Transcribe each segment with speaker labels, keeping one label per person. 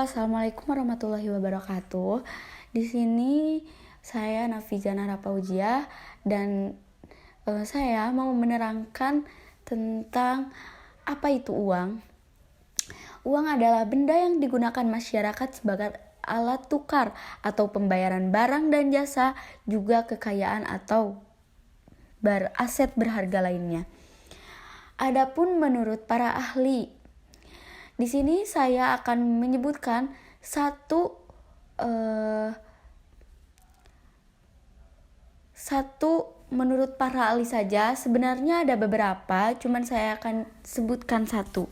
Speaker 1: Assalamualaikum warahmatullahi wabarakatuh. Di sini saya Nafiza Nara Pauziah dan saya mau menerangkan tentang apa itu uang. Uang adalah benda yang digunakan masyarakat sebagai alat tukar atau pembayaran barang dan jasa, juga kekayaan atau aset berharga lainnya. Adapun menurut para ahli, di sini saya akan menyebutkan satu menurut para ahli saja. Sebenarnya ada beberapa, cuman saya akan sebutkan satu.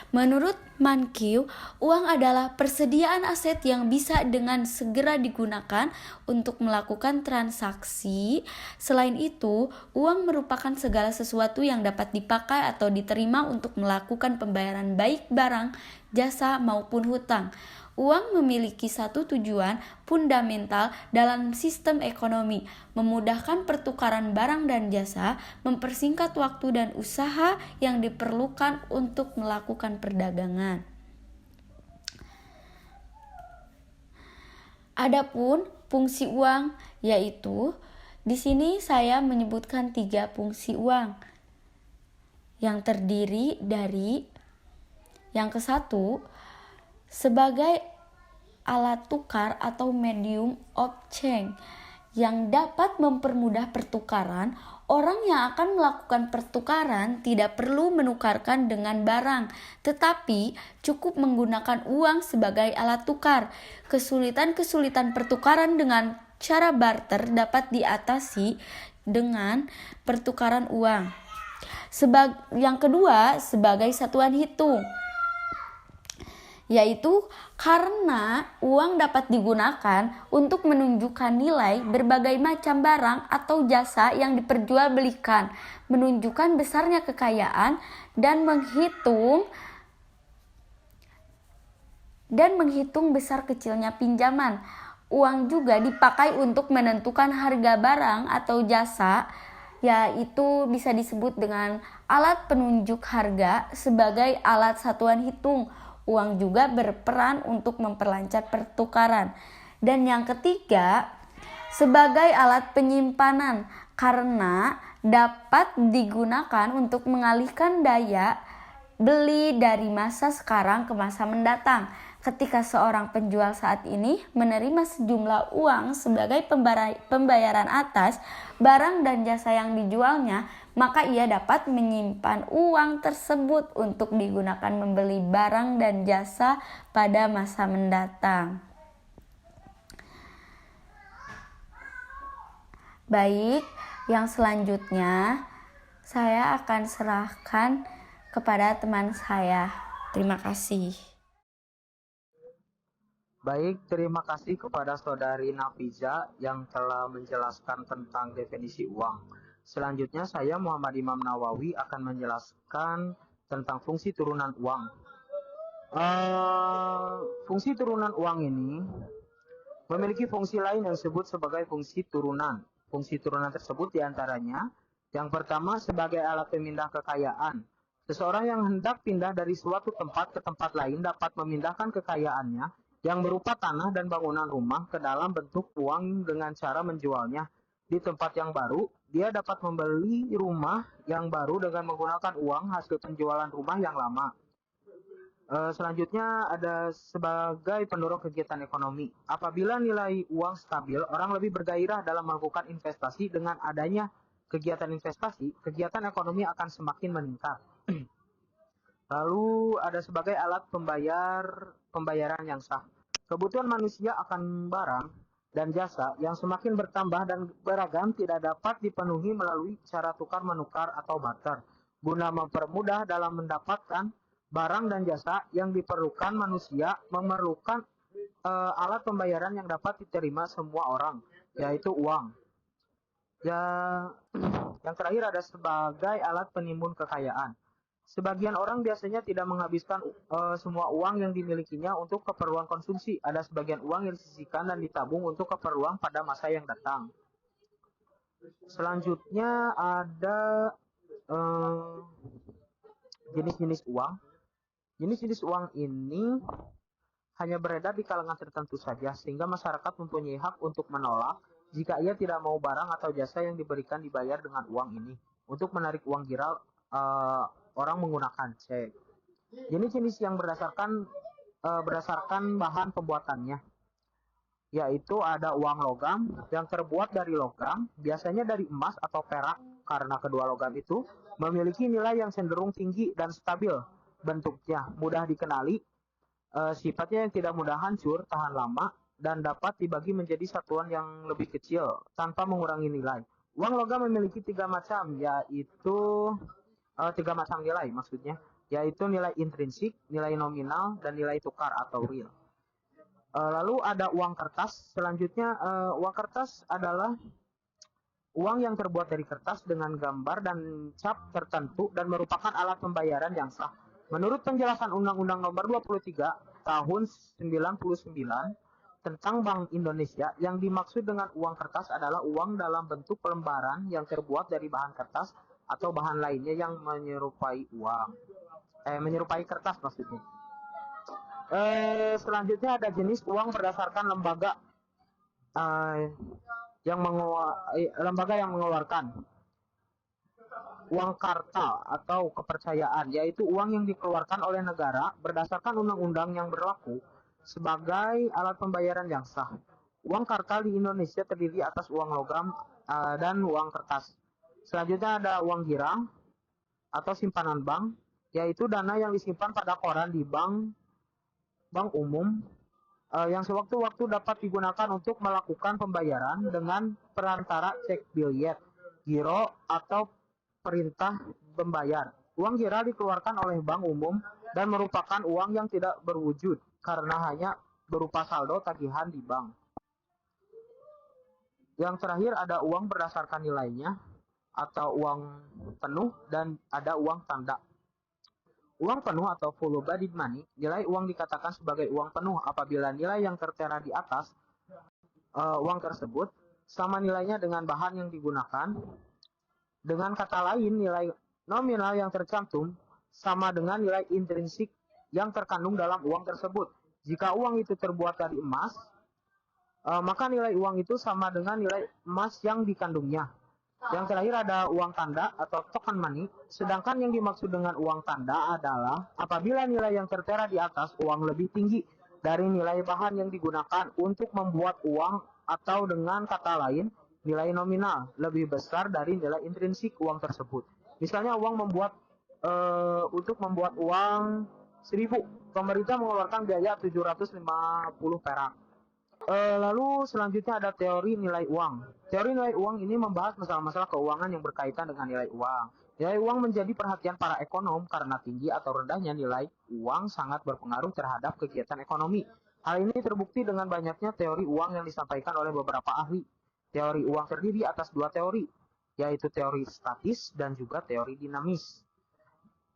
Speaker 1: Menurut Mankiw, uang adalah persediaan aset yang bisa dengan segera digunakan untuk melakukan transaksi. Selain itu, uang merupakan segala sesuatu yang dapat dipakai atau diterima untuk melakukan pembayaran baik barang, jasa maupun hutang. Uang memiliki satu tujuan fundamental dalam sistem ekonomi, memudahkan pertukaran barang dan jasa, mempersingkat waktu dan usaha yang diperlukan untuk melakukan perdagangan. Adapun fungsi uang, yaitu di sini saya menyebutkan 3 fungsi uang yang terdiri dari yang ke-1 sebagai alat tukar atau medium of change yang dapat mempermudah pertukaran. Orang yang akan melakukan pertukaran tidak perlu menukarkan dengan barang, tetapi cukup menggunakan uang sebagai alat tukar. Kesulitan-kesulitan pertukaran dengan cara barter dapat diatasi dengan pertukaran uang. Yang kedua, sebagai satuan hitung, yaitu karena uang dapat digunakan untuk menunjukkan nilai berbagai macam barang atau jasa yang diperjualbelikan, menunjukkan besarnya kekayaan, dan menghitung besar kecilnya pinjaman. Uang juga dipakai untuk menentukan harga barang atau jasa, yaitu bisa disebut dengan alat penunjuk harga sebagai alat satuan hitung. Uang juga berperan untuk memperlancar pertukaran. Dan yang ketiga, sebagai alat penyimpanan, karena dapat digunakan untuk mengalihkan daya beli dari masa sekarang ke masa mendatang. Ketika seorang penjual saat ini menerima sejumlah uang sebagai pembayaran atas barang dan jasa yang dijualnya, maka ia dapat menyimpan uang tersebut untuk digunakan membeli barang dan jasa pada masa mendatang. Baik, yang selanjutnya saya akan serahkan kepada teman saya. Terima kasih.
Speaker 2: Baik, terima kasih kepada Saudari Nafiza yang telah menjelaskan tentang definisi uang. Selanjutnya saya Muhammad Imam Nawawi akan menjelaskan tentang fungsi turunan uang. Fungsi turunan uang ini memiliki fungsi lain yang disebut sebagai fungsi turunan. Fungsi turunan tersebut diantaranya, yang pertama sebagai alat pemindah kekayaan. Seseorang yang hendak pindah dari suatu tempat ke tempat lain dapat memindahkan kekayaannya yang berupa tanah dan bangunan rumah ke dalam bentuk uang dengan cara menjualnya di tempat yang baru. Dia dapat membeli rumah yang baru dengan menggunakan uang hasil penjualan rumah yang lama. Selanjutnya ada sebagai pendorong kegiatan ekonomi. Apabila nilai uang stabil, orang lebih bergairah dalam melakukan investasi. Dengan adanya kegiatan investasi, kegiatan ekonomi akan semakin meningkat. Lalu ada sebagai alat pembayaran yang sah. Kebutuhan manusia akan barang dan jasa yang semakin bertambah dan beragam tidak dapat dipenuhi melalui cara tukar-menukar atau barter. Guna mempermudah dalam mendapatkan barang dan jasa yang diperlukan, manusia memerlukan alat pembayaran yang dapat diterima semua orang, yaitu uang. Yang terakhir ada sebagai alat penimbun kekayaan. Sebagian orang biasanya tidak menghabiskan semua uang yang dimilikinya untuk keperluan konsumsi. Ada sebagian uang yang disisihkan dan ditabung untuk keperluan pada masa yang datang. Selanjutnya ada jenis-jenis uang. Jenis-jenis uang ini hanya beredar di kalangan tertentu saja, sehingga masyarakat mempunyai hak untuk menolak jika ia tidak mau barang atau jasa yang diberikan dibayar dengan uang ini. Untuk menarik uang giral, orang menggunakan cek. Jenis-jenis yang berdasarkan bahan pembuatannya, yaitu ada uang logam yang terbuat dari logam, biasanya dari emas atau perak, karena kedua logam itu memiliki nilai yang cenderung tinggi dan stabil. Bentuknya mudah dikenali, sifatnya yang tidak mudah hancur, tahan lama, dan dapat dibagi menjadi satuan yang lebih kecil tanpa mengurangi nilai. Uang logam memiliki tiga macam nilai maksudnya, yaitu nilai intrinsik, nilai nominal, dan nilai tukar atau real. Lalu ada uang kertas. Selanjutnya, uang kertas adalah uang yang terbuat dari kertas dengan gambar dan cap tertentu dan merupakan alat pembayaran yang sah. Menurut penjelasan Undang-Undang Nomor 23 Tahun 99 tentang Bank Indonesia, yang dimaksud dengan uang kertas adalah uang dalam bentuk lembaran yang terbuat dari bahan kertas atau bahan lainnya yang menyerupai kertas maksudnya. Selanjutnya ada jenis uang berdasarkan lembaga lembaga yang mengeluarkan. Uang kartal atau kepercayaan, yaitu uang yang dikeluarkan oleh negara berdasarkan undang-undang yang berlaku sebagai alat pembayaran yang sah. Uang kartal di Indonesia terdiri atas uang logam dan uang kertas. Selanjutnya ada uang girang atau simpanan bank, yaitu dana yang disimpan pada koran di bank umum yang sewaktu-waktu dapat digunakan untuk melakukan pembayaran dengan perantara cek biljet, giro, atau perintah membayar. Uang gira dikeluarkan oleh bank umum dan merupakan uang yang tidak berwujud karena hanya berupa saldo tagihan di bank. Yang terakhir ada uang berdasarkan nilainya atau uang penuh, dan ada uang tanda. Uang penuh atau full bodied money, nilai uang dikatakan sebagai uang penuh apabila nilai yang tertera di atas uang tersebut sama nilainya dengan bahan yang digunakan. Dengan kata lain, nilai nominal yang tercantum sama dengan nilai intrinsik yang terkandung dalam uang tersebut. Jika uang itu terbuat dari emas, maka nilai uang itu sama dengan nilai emas yang dikandungnya. Yang terakhir ada uang tanda atau token money. Sedangkan yang dimaksud dengan uang tanda adalah apabila nilai yang tertera di atas uang lebih tinggi dari nilai bahan yang digunakan untuk membuat uang, atau dengan kata lain, nilai nominal lebih besar dari nilai intrinsik uang tersebut. Misalnya untuk membuat uang 1.000, pemerintah mengeluarkan biaya 750 perak. Lalu selanjutnya ada teori nilai uang. Teori nilai uang ini membahas masalah-masalah keuangan yang berkaitan dengan nilai uang. Nilai uang menjadi perhatian para ekonom karena tinggi atau rendahnya nilai uang sangat berpengaruh terhadap kegiatan ekonomi. Hal ini terbukti dengan banyaknya teori uang yang disampaikan oleh beberapa ahli. Teori uang terdiri atas dua teori, yaitu teori statis dan juga teori dinamis.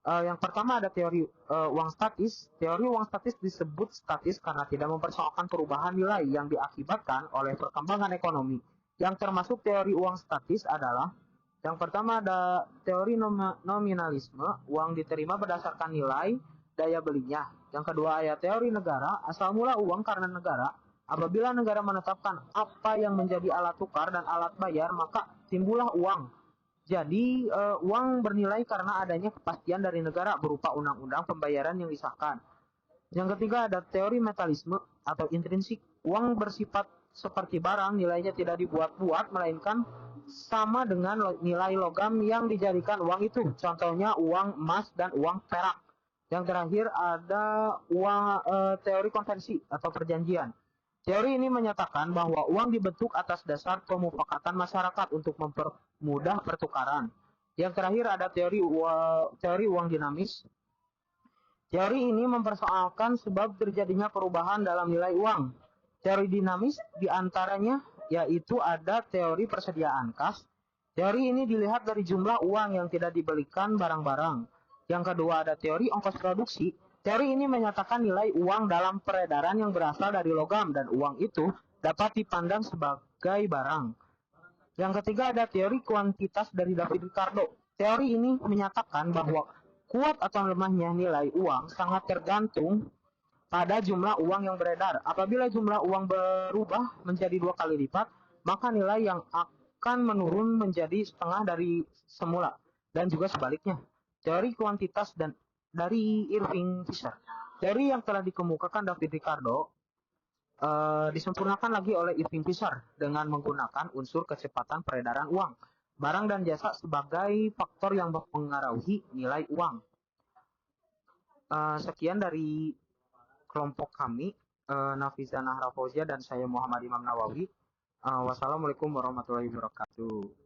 Speaker 2: Yang pertama ada teori uang statis. Teori uang statis disebut statis karena tidak mempersoalkan perubahan nilai yang diakibatkan oleh perkembangan ekonomi. Yang termasuk teori uang statis adalah, yang pertama ada teori nominalisme, uang diterima berdasarkan nilai daya belinya. Yang kedua ada teori negara, asal mula uang karena negara. Apabila negara menetapkan apa yang menjadi alat tukar dan alat bayar, maka timbullah uang. Jadi uang bernilai karena adanya kepastian dari negara berupa undang-undang pembayaran yang disahkan. Yang ketiga ada teori metalisme atau intrinsik. Uang bersifat seperti barang, nilainya tidak dibuat-buat, melainkan sama dengan nilai logam yang dijadikan uang itu. Contohnya uang emas dan uang perak. Yang terakhir ada teori konvensi atau perjanjian. Teori ini menyatakan bahwa uang dibentuk atas dasar pemufakatan masyarakat untuk mempermudah pertukaran. Yang terakhir ada teori uang dinamis. Teori ini mempersoalkan sebab terjadinya perubahan dalam nilai uang. Teori dinamis diantaranya yaitu ada teori persediaan kas. Teori ini dilihat dari jumlah uang yang tidak dibelikan barang-barang. Yang kedua ada teori ongkos produksi. Teori ini menyatakan nilai uang dalam peredaran yang berasal dari logam dan uang itu dapat dipandang sebagai barang. Yang ketiga ada teori kuantitas dari David Ricardo. Teori ini menyatakan bahwa kuat atau lemahnya nilai uang sangat tergantung pada jumlah uang yang beredar. Apabila jumlah uang berubah menjadi 2 kali lipat, maka nilai yang akan menurun menjadi setengah dari semula, dan juga sebaliknya. Teori kuantitas dan dari Irving Fisher. Teori yang telah dikemukakan David Ricardo disempurnakan lagi oleh Irving Fisher dengan menggunakan unsur kecepatan peredaran uang, barang dan jasa sebagai faktor yang mempengaruhi nilai uang. Sekian dari kelompok kami, Nafisa Nahra Fauzia dan saya Muhammad Imam Nawawi. Wassalamualaikum warahmatullahi wabarakatuh.